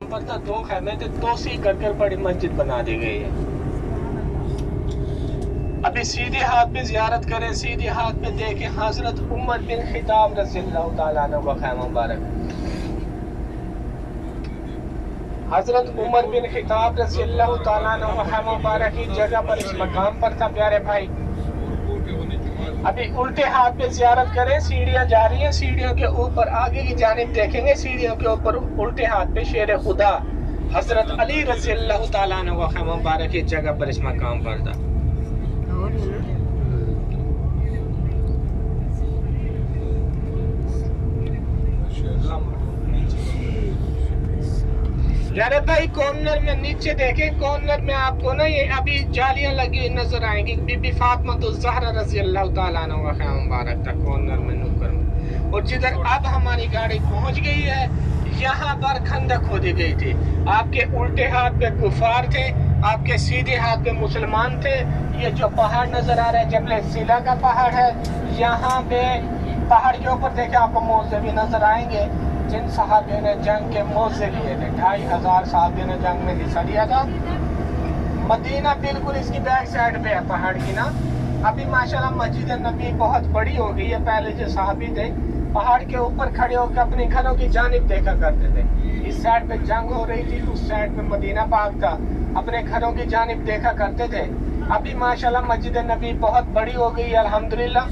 पर था 2 खैमे थे, तोसी कर बड़ी मस्जिद बना दी गई है। अभी सीधे हाथ पे जियारत करें, सीधे हाथ पे देखें हजरत उमर बिन खिताब रज़ियल्लाहु ताला अन्हु का खैमा मुबारक। हजरत उमर बिन खिताब रज़ियल्लाहु ताला अन्हु का खैमा मुबारक की जगह पर, इस मकाम पर था प्यारे भाई। अभी उल्टे हाथ पे जियारत करें, सीढ़ियां जा रही हैं, सीढ़ियों के ऊपर आगे की जानिब देखेंगे, सीढ़ियों के ऊपर उल्टे हाथ पे शेर खुदा हजरत अली रज़ियल्लाहु ताला अन्हु का खैमा मुबारक की जगह पर, इस मकाम पर था। यारे भाई कॉर्नर में नीचे देखें, कॉर्नर में आपको ना ये अभी जालियां लगी हुई नजर आएंगी। बीबी फातिमा तो ज़हरा रज़ियल्लाहु ताला अन्हा का खैमा मुबारक था कॉर्नर में, नुक्कड़ में। और जिधर अब हमारी गाड़ी पहुंच गई है, यहाँ पर खंदक खोदी गई थी। आपके उल्टे हाथ पे कुफार थे, आपके सीधे हाथ पे मुसलमान थे। ये जो पहाड़ नजर आ रहा है जबल सिला का पहाड़ है। यहाँ पे पहाड़ के ऊपर देखे आपको मोज़े भी नजर आएंगे, जिन सहाबियों ने जंग के मोज़े लिए थे। 2500 सहाबियों ने जंग में हिस्सा लिया था। मदीना बिल्कुल इसकी बैक साइड पे है पहाड़ की ना। अभी माशाल्लाह मस्जिद नबी बहुत बड़ी हो गई है। पहले जो सहाबी थे पहाड़ के ऊपर खड़े होकर अपने घरों की जानिब देखा करते थे। इस साइड पे जंग हो रही थी, उस साइड पे मदीना पाक था, अपने घरों की जानिब देखा करते थे। अभी माशाल्लाह मस्जिद नबी बहुत बड़ी हो गई है अल्हम्दुलिल्लाह।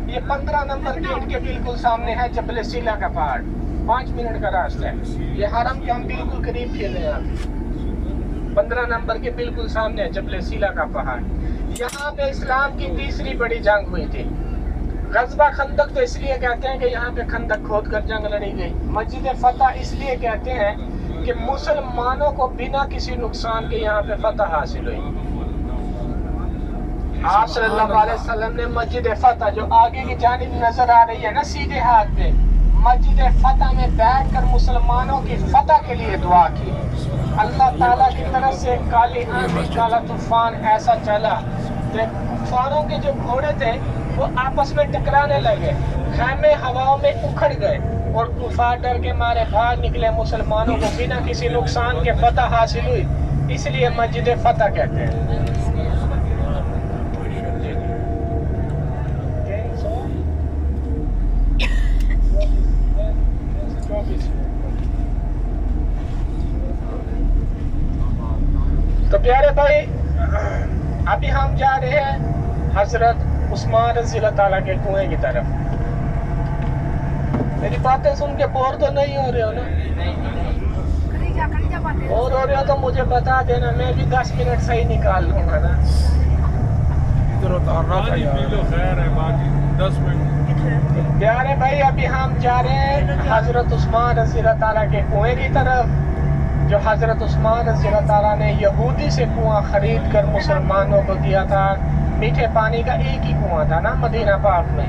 ये 15 नंबर गेट के बिल्कुल सामने है जबल सिला का पहाड़, 5 मिनट का रास्ता है। ये हरम के हम बिल्कुल करीब थे यहाँ, 15 नंबर के बिल्कुल सामने है जबल सिला का पहाड़। यहाँ पे इस्लाम की तीसरी बड़ी जंग हुई थी। गज़वा खंदक तो इसलिए कहते हैं कि यहाँ पे खंदक खोद कर जंग लड़ी गई। मस्जिद फतह इसलिए कहते हैं कि मुसलमानों को बिना किसी नुकसान के यहाँ पे फतह हासिल हुई। आप सल्लल्लाहु अलैहि वसल्लम ने मस्जिद फतह जो आगे की जानिब नजर आ रही है ना सीधे हाथ पे, मस्जिद फतह में बैठकर मुसलमानों की फतह के लिए दुआ की। अल्लाह ताला की तरफ से काली आंधी काला तूफान ऐसा चला कि कुफारों के जो घोड़े थे वो आपस में टकराने लगे, खैमे हवाओं में उखड़ गए और कुफार डर के मारे भाग निकले। मुसलमानों को बिना किसी नुकसान के फतह हासिल हुई, इसलिए मस्जिद फतह कहते हैं। तो प्यारे भाई अभी हम जा रहे हैं हजरत उस्मान रज़ियल्लाहु ताला के कुएं की तरफ। मेरी बातें सुन के बोर तो नहीं हो रहे हो ना? बोर हो रहे हो तो मुझे बता देना, मैं भी 10 मिनट सही निकाल लूंगा ना। प्यारे भाई अभी हम जा रहे हैं हजरत उस्मान रज़ियल्लाहु ताला के कुएं की तरफ, जो हजरत उस्मान रज़ियल्लाहु ताला ने यहूदी से कुआं खरीद कर मुसलमानों को दिया था। मीठे पानी का एक ही कुआं था ना मदीना पाक में,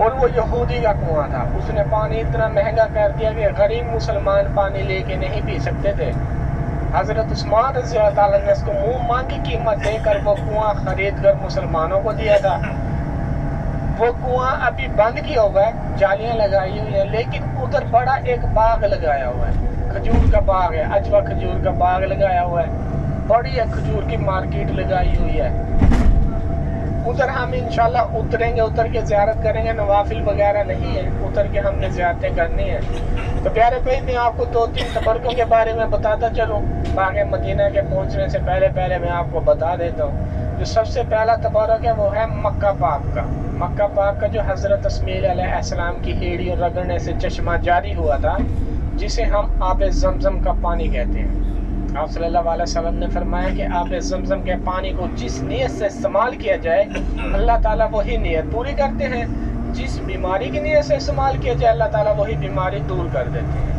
और वो यहूदी का कुआं था। उसने पानी इतना महंगा कर दिया कि गरीब मुसलमान पानी लेके नहीं पी सकते थे। हजरत उस्मान रज़ियल्लाहु ताला ने उसको मुंह मांगी कीमत देकर वो कुआं खरीद कर मुसलमानों को दिया था। वो कुआं अभी बंद किया हुआ है, जालियां लगाई हुई है, लेकिन उधर बड़ा एक बाग लगाया हुआ है, खजूर का बाग है, अजवा खजूर का बाग लगाया हुआ है। बड़ी एक खजूर की मार्केट लगाई हुई है। उधर हम इंशाल्लाह उतरेंगे, उतर के ज़ियारत करेंगे। नवाफिल वगैरह नहीं है, उतर के हमने ज़ियारतें करनी है। तो प्यारे भाई मैं आपको 2-3 तबरकों के बारे में बताता चलूँ। बाग मदीना के पहुँचने से पहले मैं आपको बता देता हूँ। जो सबसे पहला तबरक है वो है मक्का पाक का। मक्का पाक का जो हज़रत इस्माईल अलैहिस्सलाम की एड़ी और रगड़ने से चश्मा जारी हुआ था, जिसे हम आब ज़मज़म का पानी कहते हैं। आप सल्लल्लाहु अलैहि वसल्लम ने फरमाया कि आब ज़मज़म के पानी को जिस नीयत से इस्तेमाल किया जाए अल्लाह ताला वही नीयत पूरी करते हैं। जिस बीमारी की नीयत से इस्तेमाल किया जाए अल्लाह ताला वही बीमारी दूर कर देते हैं।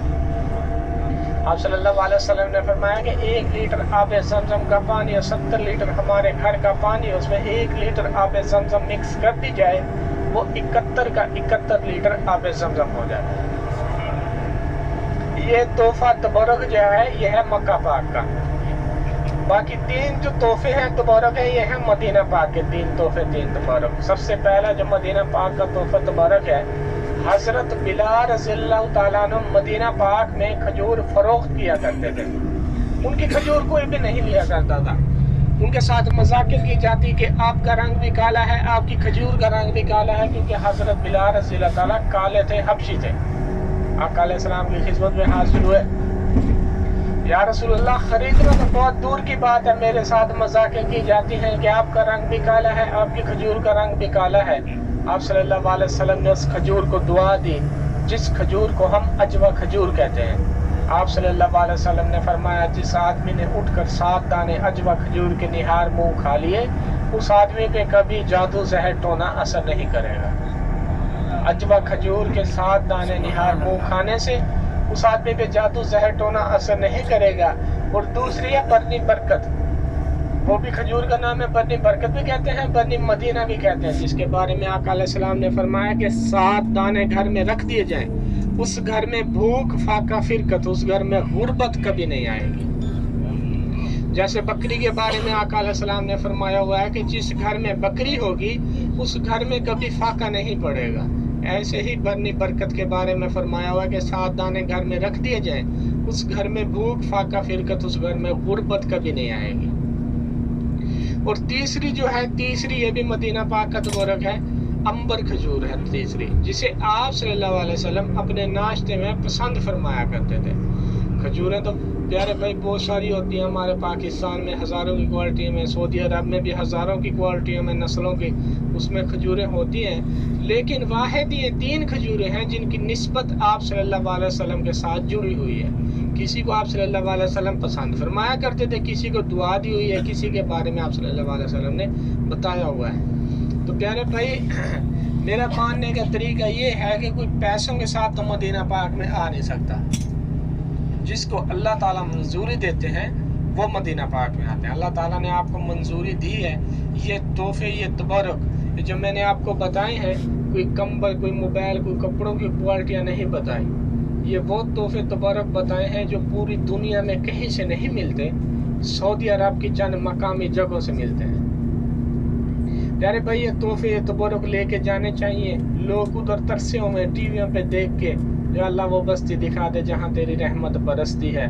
आप सल्लल्लाहु अलैहि वसल्लम ने फरमाया कि 1 लीटर आब ज़मज़म का पानी और 70 लीटर हमारे घर का पानी, उसमें 1 लीटर आब ज़मज़म मिक्स कर दी जाए, वो 71 का 71 लीटर आब ज़मज़म हो जाता है। ये तोहफा तबरक जो है ये है मक्का पाक का। बाकी 3 जो तोहफे हैं तबरक है, ये है मदीना पाक के 3 तोहफे 3 तबरक। सबसे पहला जो मदीना पाक का तोहफा तबरक है حضرت بلال رضی اللہ تعالیٰ عنہ مدینہ پاک میں کھجور فروخت کیا کرتے تھے. ان کی کھجور کوئی بھی نہیں لیا کرتا تھا. ان کے ساتھ مذاق کی جاتی کہ آپ کا رنگ بھی کالا ہے, آپ کی کھجور کا رنگ بھی کالا ہے, کیونکہ حضرت بلال رضی اللہ تعالیٰ کالے تھے, حبشی تھے. آقا علیہ السلام کی خدمت میں حاضر ہوئے. یا رسول اللہ, خریدنا تو بہت دور کی بات ہے, میرے ساتھ مذاق کی جاتی ہیں کہ آپ کا رنگ بھی کالا ہے, آپ کی کھجور کا رنگ بھی کالا ہے. آپ صلی اللہ علیہ وسلم نے اس کھجور کو دعا دی جس کھجور کو ہم اجوا کھجور کہتے ہیں. آپ صلی اللہ علیہ وسلم نے فرمایا جس آدمی نے اٹھ کر 7 دانے اجوا کھجور کے نہار منہ کھا لیے, اس آدمی پہ کبھی جادو زہر ٹونا اثر نہیں کرے گا. اجوا کھجور کے 7 دانے نہار منہ کھانے سے اس آدمی پہ جادو زہر ٹونا اثر نہیں کرے گا. اور دوسری ہے برنی برکت, وہ بھی کھجور کا نام ہے, برنی برکت بھی کہتے ہیں, برنی مدینہ بھی کہتے ہیں, جس کے بارے میں آقا علیہ السلام نے فرمایا کہ 7 دانے گھر میں رکھ دیے جائیں, اس گھر میں بھوک فاقہ فرقت, اس گھر میں غربت کبھی نہیں آئے گی. جیسے بکری کے بارے میں آقا علیہ السلام نے فرمایا ہوا ہے کہ جس گھر میں بکری ہوگی اس گھر میں کبھی فاقہ نہیں پڑے گا. ایسے ہی برنی برکت کے بارے میں فرمایا ہوا ہے کہ 7 دانے گھر میں رکھ دیے جائیں, اس گھر میں بھوک فاقہ فرقت, اس گھر میں غربت کبھی نہیں آئے گی. اور تیسری جو ہے, تیسری یہ بھی مدینہ پاک کا تبرک ہے, امبر کھجور ہے تیسری, جسے آپ صلی اللہ علیہ وسلم اپنے ناشتے میں پسند فرمایا کرتے تھے. کھجوریں تو پیارے بھائی بہت ساری ہوتی ہیں, ہمارے پاکستان میں ہزاروں کی کوالٹی میں, سعودی عرب میں بھی ہزاروں کی کوالٹیوں میں, نسلوں کی اس میں کھجوریں ہوتی ہیں, لیکن واحد یہ 3 کھجوریں ہیں جن کی نسبت آپ صلی اللہ علیہ وسلم کے ساتھ جڑی ہوئی ہے. کسی کو آپ صلی اللہ علیہ وسلم پسند فرمایا کرتے تھے, کسی کو دعا دی ہوئی ہے, کسی کے بارے میں آپ صلی اللہ علیہ وسلم نے بتایا ہوا ہے. تو پیارے بھائی, میرا ماننے کا طریقہ یہ ہے کہ کوئی پیسوں کے ساتھ تو مدینہ پاک میں آ نہیں سکتا. جس کو اللہ تعالیٰ منظوری دیتے ہیں وہ مدینہ پاک میں آتے ہیں. اللہ تعالیٰ نے آپ کو منظوری دی ہے, یہ تحفے, یہ تبرک جو میں نے آپ کو بتائے ہیں, کوئی کمبل, کوئی موبائل, کوئی کپڑوں کی کوالٹیاں نہیں بتائی, یہ وہ تحفے تبرک بتائے ہیں جو پوری دنیا میں کہیں سے نہیں ملتے, سعودی عرب کی چند مقامی جگہوں سے ملتے ہیں. پیارے بھائی, یہ تحفے یہ تبرک لے کے جانے چاہیے. لوگ ادھر ترسے ہوئے ٹی ویوں پہ دیکھ کے, یا اللہ وہ بستی دکھا دے جہاں تیری رحمت برستی ہے,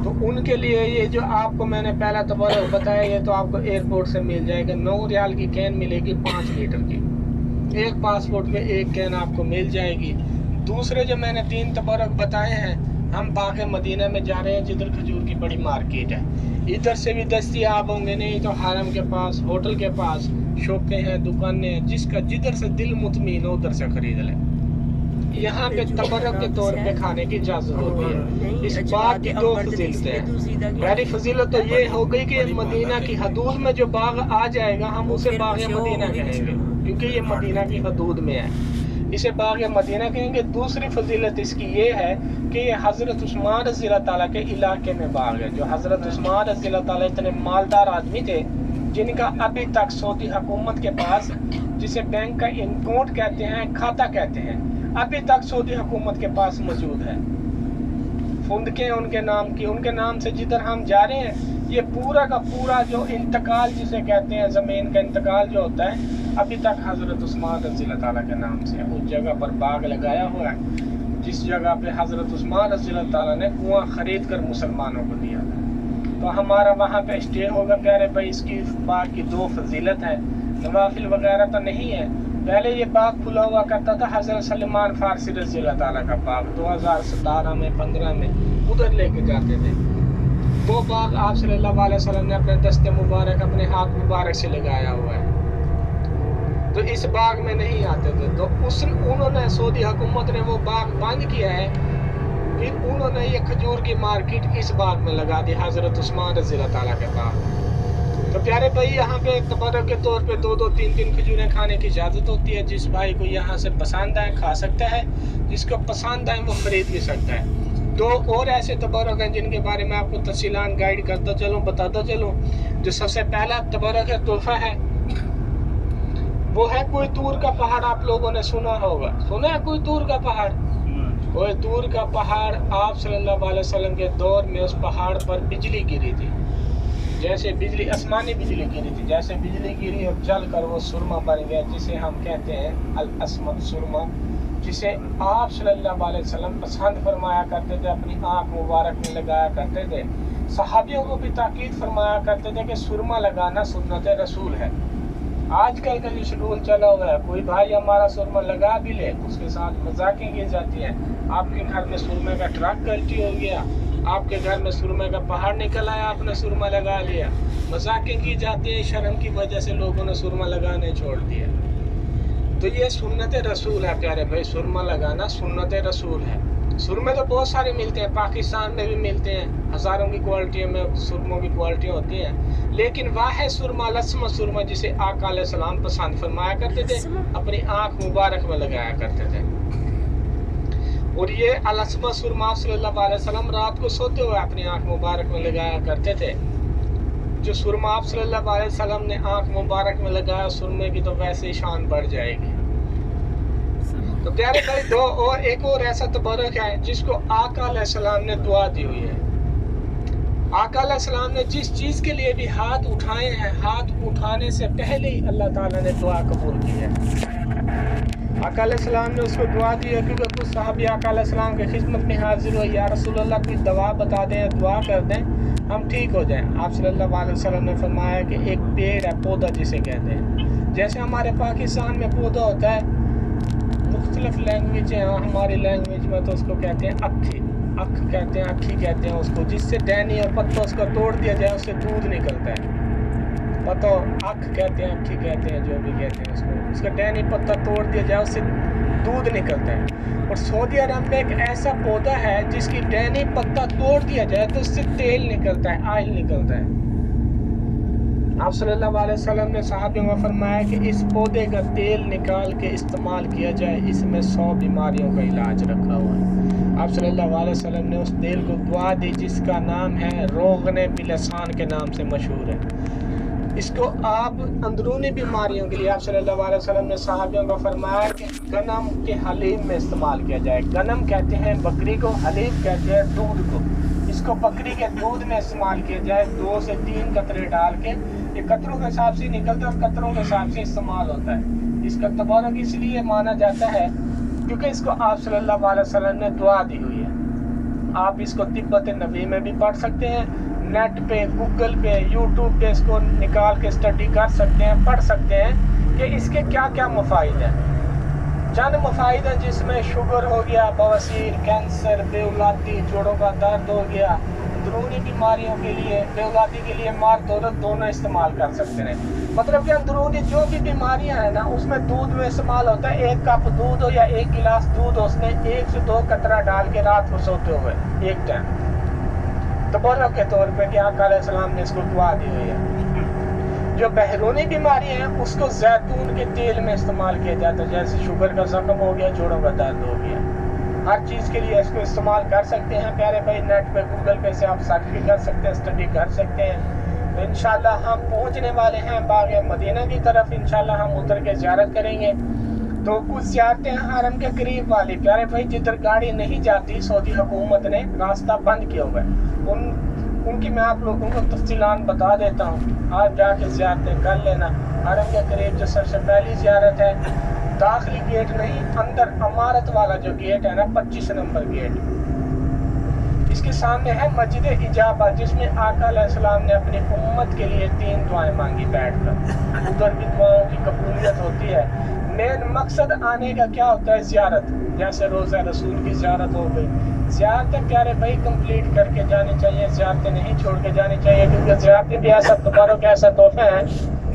تو ان کے لیے یہ جو آپ کو میں نے پہلا تبرک بتایا, یہ تو آپ کو ایئرپورٹ سے مل جائے گا. 9 ریال کی کین ملے گی 5 لیٹر کی, ایک پاسپورٹ میں ایک کین آپ کو مل جائے گی. دوسرے جو میں نے 3 تبرک بتائے ہیں, ہم باغ مدینہ میں جا رہے ہیں جدھر کھجور کی بڑی مارکیٹ ہے, ادھر سے بھی دستیاب ہوں گے, نہیں تو حرم کے پاس, ہوٹل کے پاس شاپیں ہیں, دکانیں ہیں, جس کا جدھر سے دل مطمئن ہو ادھر سے خرید لیں. یہاں پہ تبرک کے طور پہ کھانے کی اجازت ہوتی ہے. اس بات کی 2 فضیلتیں ہیں. پہلی فضیلت تو یہ ہو گئی کہ مدینہ کی حدود میں جو باغ آ جائے گا ہم اسے باغ مدینہ کہیں گے, کیونکہ یہ مدینہ کی حدود میں ہے, اسے باغ مدینہ کہیں گے. دوسری فضیلت اس کی یہ ہے کہ یہ حضرت عثمان رضی اللہ تعالیٰ کے علاقے میں باغ ہے. جو حضرت عثمان رضی اللہ تعالیٰ اتنے مالدار آدمی تھے جن کا ابھی تک سعودی حکومت کے پاس, جسے بینک کا اکاؤنٹ کہتے ہیں, کھاتا کہتے ہیں, ابھی تک سعودی حکومت کے پاس موجود ہے. فندقیں ان کے نام کی, ان کے نام سے جدھر ہم جا رہے ہیں, یہ پورا کا پورا جو انتقال جسے کہتے ہیں, زمین کا انتقال جو ہوتا ہے, ابھی تک حضرت عثمان رضی اللہ تعالیٰ کے نام سے اس جگہ پر باغ لگایا ہوا ہے, جس جگہ پہ حضرت عثمان رضی اللہ تعالیٰ نے کنواں خرید کر مسلمانوں کو دیا تھا. تو ہمارا وہاں پہ اسٹے ہوگا. پیارے بھائی, اس کی باغ کی 2 فضیلت ہے. نوافل وغیرہ تو نہیں ہے. پہلے یہ باغ کھلا ہوا کرتا تھا حضرت سلمان فارسی رضی اللہ تعالیٰ کا باغ, 2017 میں 15 میں ادھر لے کے جاتے تھے. وہ باغ آپ صلی اللہ علیہ وسلم نے اپنے دست مبارک, اپنے ہاتھ مبارک سے لگایا ہوا ہے, تو اس باغ میں نہیں آتے تھے. تو انہوں نے, سعودی حکومت نے وہ باغ بند کیا ہے, پھر انہوں نے یہ کھجور کی مارکیٹ اس باغ میں لگا دی, حضرت عثمان رضی اللہ تعالیٰ کے باغ. تو پیارے بھائی, یہاں پہ تبرک کے طور پہ 2-2, 3-3 کھجوریں کھانے کی اجازت ہوتی ہے. جس بھائی کو یہاں سے پسند آئے کھا سکتا ہے, جس کو پسند آئے وہ خرید بھی سکتا ہے. 2 اور ایسے تبرک ہیں جن کے بارے میں آپ کو تفصیلان گائیڈ کرتا چلوں, بتاتا چلوں. جو سب سے پہلا تبرک ہے, تحفہ ہے, وہ ہے کوئی طور کا پہاڑ. آپ لوگوں نے سنا ہوگا, سنا ہے کوئی طور کا پہاڑ؟ کوئی طور کا پہاڑ, آپ صلی اللہ علیہ وسلم کے دور میں اس پہاڑ پر بجلی گری تھی. جیسے بجلی, آسمانی بجلی گری تھی, جیسے بجلی گری اور جل کر وہ سرما بن گیا, جسے ہم کہتے ہیں الاسمد سرما. जिसे आप सल्लल्लाहु अलैहि वसल्लम पसंद फरमाया करते थे, अपनी आँख मुबारक में लगाया करते थे। सहाबियों को भी ताकीद फरमाया करते थे कि सुरमा लगाना सुन्नत रसूल है। आजकल का जो शेड्यूल चला हुआ है, कोई भाई हमारा सुरमा लगा भी ले, उसके साथ मजाकें की जाती हैं। आपके घर में सुरमे का ट्रक गलती हो गया, आपके घर में सुरमे का पहाड़ निकल आया, आपने सुरमा लगा लिया, मजाकें की जाती हैं। शर्म की वजह से लोगों ने सुरमा लगाने छोड़ दिया। तो ये सुन्नत रसूल है प्यारे भाई, सुरमा लगाना सुन्नत रसूल है। सुरमे तो बहुत सारे मिलते हैं, पाकिस्तान में भी मिलते हैं, हज़ारों की क्वालिटी में सुरमों की क्वालिटी होती हैं, लेकिन वाह सुरमा लस्म सुरमा जिसे आका अलैहिस्सलाम पसंद फरमाया करते थे, अपनी आँख मुबारक में लगाया करते थे। और ये अलस्मा सुरमा सल्लल्लाहु अलैहि वसल्लम रात को सोते हुए अपनी आँख मुबारक में लगाया करते थे। जो सुरमा आप सल्लल्लाहु अलैहि वसल्लम ने आँख मुबारक में लगाया, सुरमे की तो वैसे ही शान बढ़ जाएगी। तो प्यारे भाई दो और एक और ऐसा तबरक है जिसको आका अलैहिस्सलाम ने दुआ दी हुई है। आका अलैहिस्सलाम ने जिस चीज के लिए भी हाथ उठाए हैं, हाथ उठाने से पहले ही अल्लाह ताला ने दुआ कबूल की है। आका अलैहिस्सलाम ने उसको दुआ दी है, क्योंकि कुछ सहाबी आका अलैहिस्सलाम की खिदमत में हाजिर हुए, या रसूल अल्लाह कोई दवा बता दें, दुआ कर दें, हम ठीक हो जाएं। आप सल्लल्लाहु अलैहि वसल्लम ने फरमाया कि एक पेड़ है, पौधा जिसे कहते हैं, जैसे हमारे पाकिस्तान में पौधा होता है, मुख्तलिफ लैंग्वेज है, हमारी लैंग्वेज में तो उसको कहते हैं अक्खी, अख कहते हैं, अक्खी कहते हैं उसको, जिससे डैनी और पत्ता उसका तोड़ दिया जाए उससे दूध निकलता है। पत्ता अख कहते हैं, अक्खी कहते हैं, जो भी कहते हैं उसको, उसका डैनी पत्ता तोड़ दिया जाए उससे दूध निकलता है। और सऊदी अरब में एक ऐसा पौधा है जिसकी डैनी पत्ता तोड़ दिया जाए तो उससे तेल निकलता है, ऑयल निकलता है। आप सल्लल्लाहु अलैहि वसल्लम ने सहाबियों को फरमाया कि इस पौधे का तेल निकाल के इस्तेमाल किया जाए, इसमें 100 बीमारियों का इलाज रखा हुआ है। आप सल्लल्लाहु अलैहि वसल्लम ने उस तेल को दुआ दी जिसका नाम है रोगने बिलसान के नाम से मशहूर है। इसको आप अंदरूनी बीमारियों के लिए आप सल्लल्लाहु अलैहि वसल्लम ने सहाबियों को फरमाया कि गनम के हलीब में इस्तेमाल किया जाए। गनम कहते हैं बकरी को, हलीब कहते हैं दूध को। इसको बकरी के दूध में इस्तेमाल किया जाए, 2 से 3 कतरे डाल के, ये कतरों के हिसाब से निकलता है और कतरों के हिसाब से इस्तेमाल होता है। इसका तबारक इसलिए माना जाता है क्योंकि इसको आप सल्लल्लाहु अलैहि वसल्लम ने दुआ दी हुई है। आप इसको तिब्बत नबी में भी पढ़ सकते हैं, नेट पे, गूगल पे, यूट्यूब पे इसको निकाल के स्टडी कर सकते हैं, पढ़ सकते हैं कि इसके क्या क्या मुफाइद हैं। चंद मुफाइद हैं जिसमें शुगर हो गया, बवासीर, कैंसर, बेऔलादी, जोड़ों का दर्द हो गया, अंदरूनी बीमारियों के लिए, बेऔलादी के लिए मर्द औरत दोनों इस्तेमाल कर सकते हैं। मतलब कि अंदरूनी जो भी बीमारियां हैं ना, उसमें दूध में इस्तेमाल होता है। 1 कप दूध हो या 1 गिलास दूध हो, उसमें 1 से 2 कतरा डाल के रात को सोते हुए एक टाइम तबर्रुक के तौर पे कि आका अलैहिस्सलाम ने इसको दुआ दी हुई है। जो बहरूनी बीमारी हैं उसको जैतून के तेल में इस्तेमाल किया जाता है, जैसे शुगर का जख्म हो गया, जोड़ों का दर्द हो गया, हर चीज़ के लिए इसको इस्तेमाल कर सकते हैं। प्यारे भाई नेट पे, गूगल पे से आप सर्च भी कर सकते हैं, स्टडी कर सकते हैं। तो इंशाल्लाह हम पहुंचने वाले हैं बाग मदीना की तरफ, इंशाल्लाह हम उतर के ज़ियारत करेंगे। तो कुछ ज़ियारतें हरम के करीब वाली प्यारे भाई जिधर गाड़ी नहीं जाती, सऊदी हुकूमत ने रास्ता बंद किया हुआ है, उनकी मैं आप लोगों को तफसीलान बता देता हूँ। आप जाके ज़ियारतें कर लेना। हरम के करीब जो सबसे पहली ज़ियारत है, दाखिली गेट नहीं, अंदर अमारत वाला जो गेट है ना, 25 नंबर गेट, इसके सामने है मस्जिद इजाबा, जिसमें आका अलैहिस्सलाम ने अपनी उम्मत के लिए 3 दुआएं मांगी बैठकर। उधर भी दुआओं की कबूलियत होती है। मेन मकसद आने का क्या होता है? ज़ियारत, जैसे रोज़ा रसूल की ज़ियारत हो गई। ज़ियारतें प्यारे भाई कंप्लीट करके जानी चाहिए, ज़ियारतें नहीं छोड़ के जानी चाहिए, क्योंकि ज़ियारतें भी ऐसा तुम्हारों के ऐसा तोहफे हैं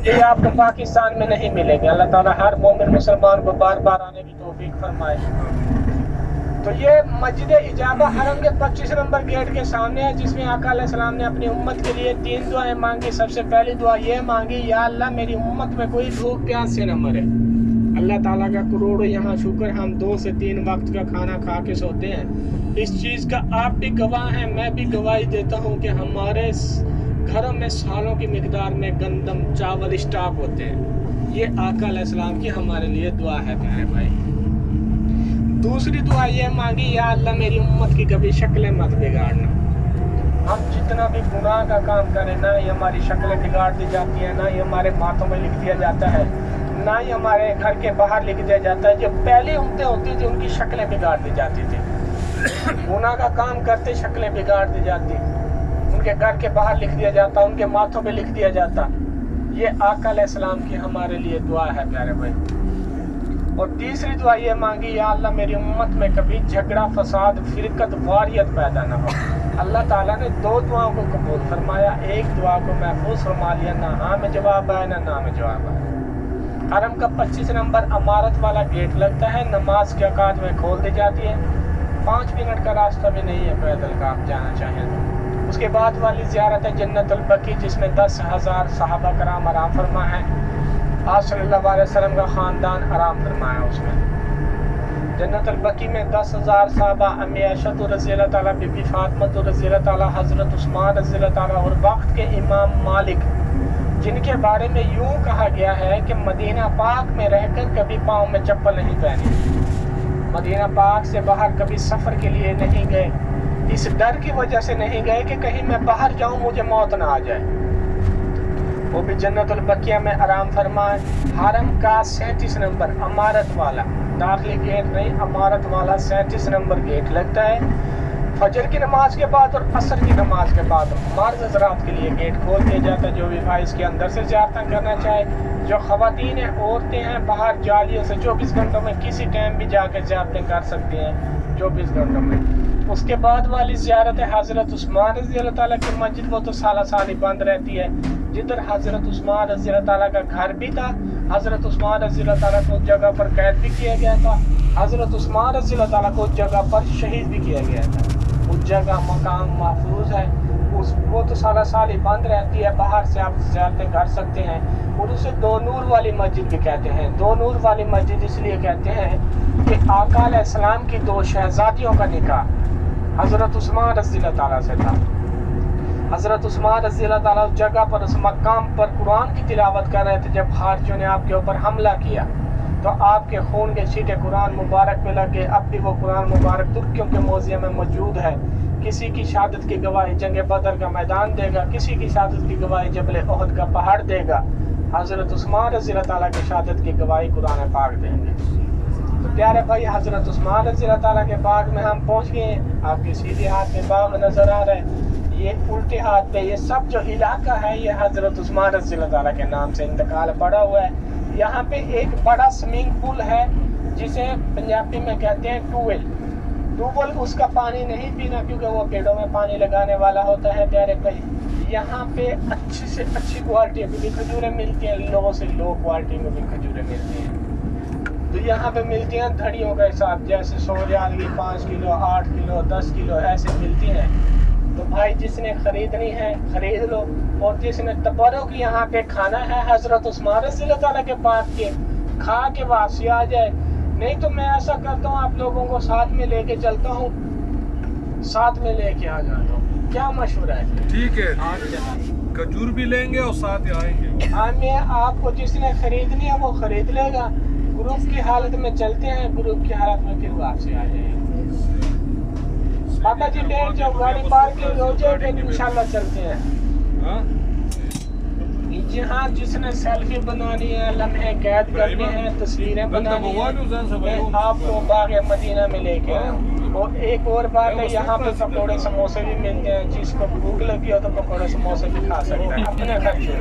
कि आपको पाकिस्तान में नहीं मिलेंगे। अल्लाह ताला हर मोमिन मुसलमान को बार बार आने की तौफीक फरमाए। तो ये मस्जिद इजाबा हरम के 25 नंबर गेट के सामने है, जिसमें आका अलैहिस्सलाम ने अपनी उम्मत के लिए 3 दुआएं मांगी। सबसे पहली दुआ ये मांगी, या अल्लाह मेरी उम्मत में कोई भूख प्यास से न मरे। अल्लाह ताला का करोड़ों यहाँ शुक्र, हम 2 से 3 वक्त का खाना खा के सोते हैं। इस चीज़ का आप भी गवाह हैं, मैं भी गवाही देता हूँ कि हमारे घरों में सालों की मिकदार में गंदम चावल स्टॉक होते हैं। ये आका अलैहिस्सलाम की हमारे लिए दुआ है प्यारे भाई। दूसरी दुआ ये मांगी, या अल्लाह मेरी उम्मत की कभी शक्लें मत बिगाड़ना। हम जितना भी गुनाह का काम करें ना, ये हमारी शक्लें बिगाड़ दी जाती है, ना ये हमारे माथों में लिख दिया जाता है, نہ ہی ہمارے گھر کے باہر لکھ دیا جاتا ہے. جو پہلی امتیں ہوتی تھی ان کی شکلیں بگاڑ دی جاتی تھی. گناہ کا کام کرتے شکلیں بگاڑ دی جاتی, ان کے گھر کے باہر لکھ دیا جاتا, ان کے ماتھوں پہ لکھ دیا جاتا. یہ آقا علیہ السلام کی ہمارے لیے دعا ہے پیارے بھائی. اور تیسری دعا یہ مانگی, یا اللہ میری امت میں کبھی جھگڑا, فساد, فرقت, واریت پیدا نہ ہو. اللہ تعالیٰ نے 2 دعاؤں کو قبول فرمایا, ایک دعا کو محفوظ فرما لیا, نہ ہاں میں جواب آیا نہ نہ میں جواب آیا. حرم کا 25 نمبر عمارت والا گیٹ لگتا ہے, نماز کے اوقات میں کھول دی جاتی ہے. 5 منٹ کا راستہ بھی نہیں ہے پیدل کا, آپ جانا چاہیں تو. اس کے بعد والی زیارت ہے جنت البقیع, جس میں 10,000 صحابہ کرام آرام فرما ہے. آپ صلی اللہ علیہ وسلم کا خاندان آرام فرمایا اس میں. جنت البقیع میں 10,000 صحابہ, امی عائشہ رضی اللہ تعالیٰ, بی بی فاطمہ رضی اللہ تعالیٰ, حضرت عثمان رضی اللہ تعالیٰ, اور وقت کے امام مالک, جن کے بارے میں یوں کہا گیا ہے کہ مدینہ پاک میں رہ کر کبھی پاؤں میں چپل نہیں پہنی, مدینہ پاک سے باہر کبھی سفر کے لیے نہیں گئے, اس ڈر کی وجہ سے نہیں گئے کہ کہیں میں باہر جاؤں مجھے موت نہ آ جائے. وہ بھی جنت البقیع میں آرام فرمائے. حرم کا 37 نمبر عمارت والا, داخلی گیٹ نہیں, عمارت والا 37 نمبر گیٹ لگتا ہے. فجر کی نماز کے بعد اور عصر کی نماز کے بعد مرد حضرات کے لیے گیٹ کھول دیا جاتا ہے. جو بھی بھائی اس کے اندر سے زیارتیں کرنا چاہے, جو خواتین ہیں, عورتیں ہیں, باہر جالیوں سے 24 گھنٹوں میں کسی ٹائم بھی جا کے زیارتیں کر سکتی ہیں 24 گھنٹوں میں. اس کے بعد والی زیارت ہے حضرت عثمان رضی اللہ تعالیٰ کی مسجد. وہ تو سالہ سال ہی بند رہتی ہے. جدھر حضرت عثمان رضی اللہ تعالیٰ کا گھر بھی تھا, حضرت عثمان رضی اللہ تعالیٰ کو اس جگہ پر قید بھی کیا گیا تھا, حضرت عثمان رضی اللہ تعالیٰ کو اس جگہ پر شہید بھی کیا گیا تھا. اس جگہ مقام محفوظ ہے, وہ تو سالہ سال ہی بند رہتی ہے, باہر سے آپ زیارتیں کر سکتے ہیں. اور اسے 2 نور والی مسجد بھی کہتے ہیں. 2 نور والی مسجد اس لیے کہتے ہیں کہ آقا علیہ السلام کی 2 شہزادیوں کا نکاح حضرت عثمان رضی اللہ تعالیٰ سے تھا. حضرت عثمان رضی اللہ تعالیٰ اس جگہ پر, اس مقام پر قرآن کی تلاوت کر رہے تھے جب خارجیوں نے آپ کے اوپر حملہ کیا, تو آپ کے خون کے چھینٹے قرآن مبارک میں لگے. اب بھی وہ قرآن مبارک ترکیوں کے موزیم میں موجود ہے. کسی کی شہادت کی گواہی جنگ بدر کا میدان دے گا, کسی کی شہادت کی گواہی جبل احد کا پہاڑ دے گا. حضرت عثمان رضی اللہ تعالیٰ کی شہادت کی گواہی قرآن پاک دیں گے. تو پیارے بھائی, حضرت عثمان رضی اللہ تعالیٰ کے باغ میں ہم پہنچ گئے ہیں. آپ کے سیدھے ہاتھ میں باغ نظر آ رہا ہے, یہ الٹے ہاتھ پہ یہ سب جو علاقہ ہے یہ حضرت عثمان رضی اللہ تعالیٰ کے نام سے انتقال پڑا ہوا ہے. یہاں پہ ایک بڑا سوئمنگ پول ہے جسے پنجابی میں کہتے ہیں ٹویل. اس کا پانی نہیں پینا کیونکہ وہ پیڑوں میں پانی لگانے والا ہوتا ہے. پیارے بھائی, یہاں پہ اچھی سے اچھی کوالٹی کی بھی کھجوریں ملتی ہیں, لو سے لو کوالٹی میں بھی کھجوریں ملتی ہیں. تو یہاں پہ ملتی ہیں دھڑیوں کا حساب, جیسے 100 ریال کی 5 کلو, 8 کلو, 10 کلو ایسے ملتی ہیں. تو بھائی جس نے خریدنی ہے خرید لو, اور جس نے تبرک یہاں پہ کھانا ہے حضرت عثمان رضی اللہ تعالیٰ کے پاک کے, کھا کے واپسی آ جائے. نہیں تو میں ایسا کرتا ہوں, آپ لوگوں کو ساتھ میں لے کے چلتا ہوں, ساتھ میں لے کے آ جاتا ہوں. کیا مشورہ ہے؟ ٹھیک ہے, کھجور بھی لیں گے اور ساتھ ہی آئیں گے. ہاں, میں آپ کو جس نے خریدنی ہے وہ خرید لے گا. گروپ کی حالت میں چلتے ہیں, گروپ کی حالت میں پھر واپسی آ جائیں گے. بابا جی بیٹھ جاؤ, گاڑی پارکنگ ہو جائے پھر انشاءاللہ چلتے ہیں. جہاں جس نے سیلفی بنانی ہے, لمحے قید کرنے ہیں, تصویریں بنانی ہیں, میں آپ کو باغ مدینہ میں لے کے آیا ہوں. اور ایک اور بات ہے, یہاں پہ پکوڑے سموسے بھی ملتے ہیں. جس کو بھوک لگی ہو تو پکوڑے سموسے بھی کھا سکتے ہیں اپنے خرچے.